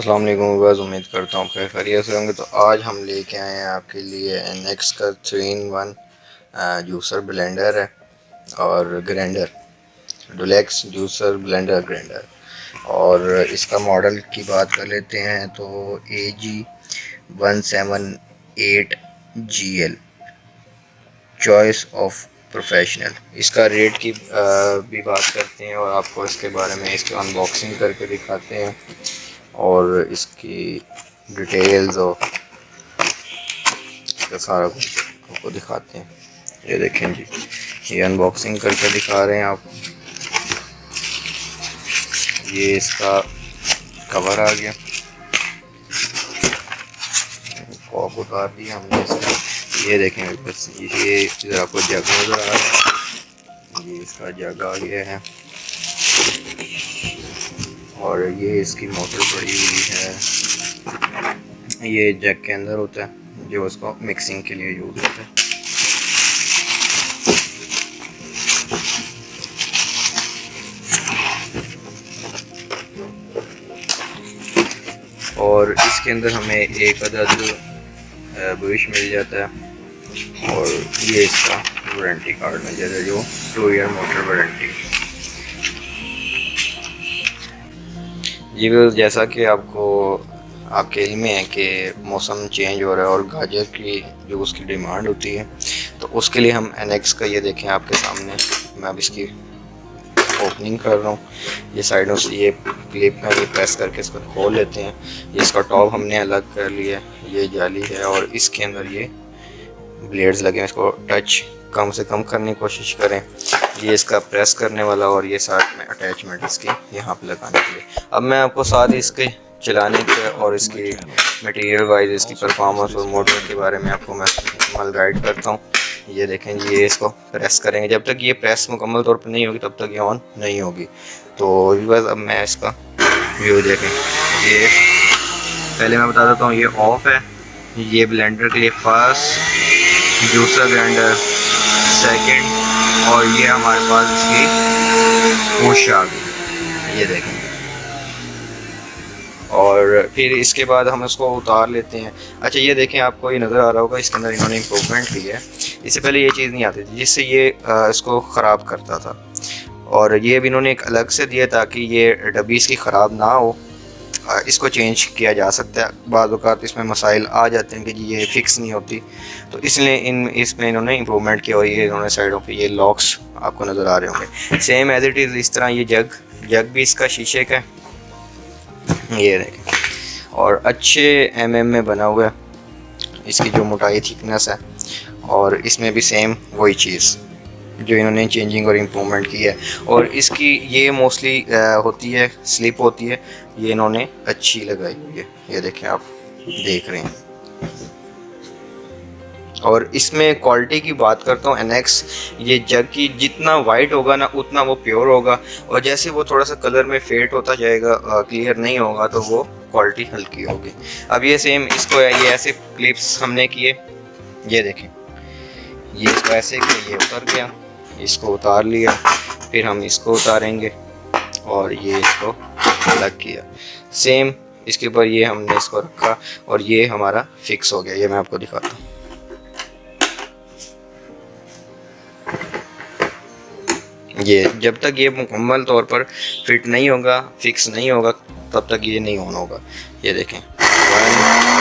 अस्सलाम वालेकुम बस उम्मीद करता हूँ खैर खैरियत से होंगे। तो आज हम लेके आए हैं आपके लिए एनएक्स का 3 in 1 जूसर ब्लेंडर है और grinder, duplex juicer blender grinder. और इसका मॉडल की बात कर लेते हैं तो AG178GL चॉइस ऑफ प्रोफेशनल। इसका रेट की भी बात करते हैं और आपको इसके बारे में इसकी अनबॉक्सिंग करके दिखाते हैं और इसकी डिटेल्स और इसका सारा कुछ आपको दिखाते हैं। ये देखें जी, ये अनबॉक्सिंग करके दिखा रहे हैं आपको। ये इसका कवर आ गया, कॉक उतार दिया हमने इसका। ये देखें बस, ये इधर आपको जग नज़र आ रहा है, ये इसका जग आ गया है और ये इसकी मोटर पड़ी हुई है। ये जग के अंदर होता है जो उसको मिक्सिंग के लिए यूज़ होता है। और इसके अंदर हमें एक अदद ब्रश मिल जाता है और ये इसका वारंटी कार्ड मिल जाता है जो 2 ईयर मोटर वारंटी। जी बिल्कुल, जैसा कि आपके इल्म में है कि मौसम चेंज हो रहा है और गाजर की जो उसकी डिमांड होती है, तो उसके लिए हम एनएक्स का, ये देखें आपके सामने, मैं अब इसकी ओपनिंग कर रहा हूँ। ये साइडों से ये क्लिप है, ये प्रेस करके इसको खोल लेते हैं। ये इसका टॉप हमने अलग कर लिया, ये जाली है और इसके अंदर ये ब्लेड्स लगे हैं। इसको टच कम से कम करने की कोशिश करें। ये इसका प्रेस करने वाला और ये साथ में अटैचमेंट इसकी यहाँ पे लगाने के लिए। अब मैं आपको साथ इसके चलाने के और इसकी मटेरियल वाइज इसकी परफॉर्मेंस और मोटर के बारे में आपको मैं मुकम्मल गाइड करता हूँ। ये देखें जी, ये इसको प्रेस करेंगे, जब तक ये प्रेस मुकम्मल तौर पर नहीं होगी तब तक ये ऑन नहीं होगी। तो बस अब मैं इसका व्यू देखें। ये पहले मैं बता देता हूँ, ये ऑफ है। ये ब्लेंडर के लिए फर्स्ट, जूसर ग्राइंडर सेकंड, और ये हमारे पास इसकी पुश आ गई, ये देखें। और फिर इसके बाद हम इसको उतार लेते हैं। अच्छा, ये देखें, आपको ये नज़र आ रहा होगा, इसके अंदर इन्होंने इम्प्रूवमेंट की है। इससे पहले ये चीज़ नहीं आती थी जिससे ये इसको ख़राब करता था, और ये भी इन्होंने एक अलग से दिया ताकि ये डब्बी इसकी ख़राब ना हो। इसको चेंज किया जा सकता है। बाज़ औक़ात इसमें मसाइल आ जाते हैं कि जी ये फ़िक्स नहीं होती, तो इसलिए इसमें इन्होंने इम्प्रूवमेंट किया। और ये इन्होंने साइडों पे ये लॉक्स आपको नज़र आ रहे होंगे, सेम एज़ इट इज़। इस तरह ये जग भी इसका शीशे का है, ये देखें, और अच्छे mm में बना हुआ है। इसकी जो मोटाई थिकनेस है, और इसमें भी सेम वही चीज़ जो इन्होंने चेंजिंग और इम्प्रूवमेंट की है। और इसकी ये मोस्टली होती है, स्लिप होती है, ये इन्होंने अच्छी लगाई हुई है, ये देखें, आप देख रहे हैं। और इसमें क्वालिटी की बात करता हूँ, एनएक्स, ये जग की जितना वाइट होगा ना उतना वो प्योर होगा, और जैसे वो थोड़ा सा कलर में फेड होता जाएगा, क्लियर नहीं होगा, तो वो क्वालिटी हल्की होगी। अब ये सेम इसको ये ऐसे क्लिप्स हमने किए, ये देखें, ये इसको ऐसे किया, ये उतर गया, इसको उतार लिया, फिर हम इसको उतारेंगे और ये इसको अलग किया। सेम इसके ऊपर ये हमने इसको रखा और ये हमारा फिक्स हो गया। ये मैं आपको दिखाता हूँ। ये जब तक ये मुकम्मल तौर पर फिट नहीं होगा, फिक्स नहीं होगा, तब तक ये नहीं ऑन होगा। ये देखें, 1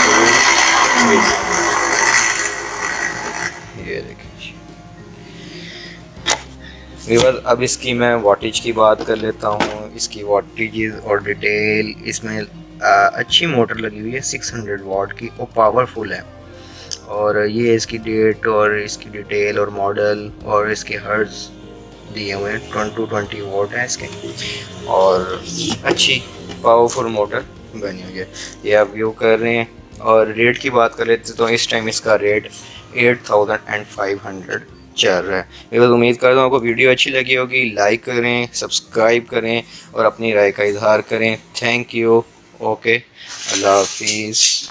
2 3, ये देखें। बस अब इसकी मैं वाटेज की बात कर लेता हूँ। इसकी वाटेज और डिटेल, इसमें अच्छी मोटर लगी हुई है 600 वाट की, और पावरफुल है। और ये इसकी डेट और इसकी डिटेल और मॉडल और इसके हर्ट्ज दिए हुए हैं, 20 वाट है इसके, और अच्छी पावरफुल मोटर बनी हुई है। ये आप व्यू कर रहे हैं। और रेट की बात कर लेते तो इस टाइम इसका रेट 8500 चल रहा है। मैं बस उम्मीद करता हूँ आपको वीडियो अच्छी लगी होगी। लाइक करें, सब्सक्राइब करें और अपनी राय का इजहार करें। Thank you. ओके, अल्लाह हाफिज़।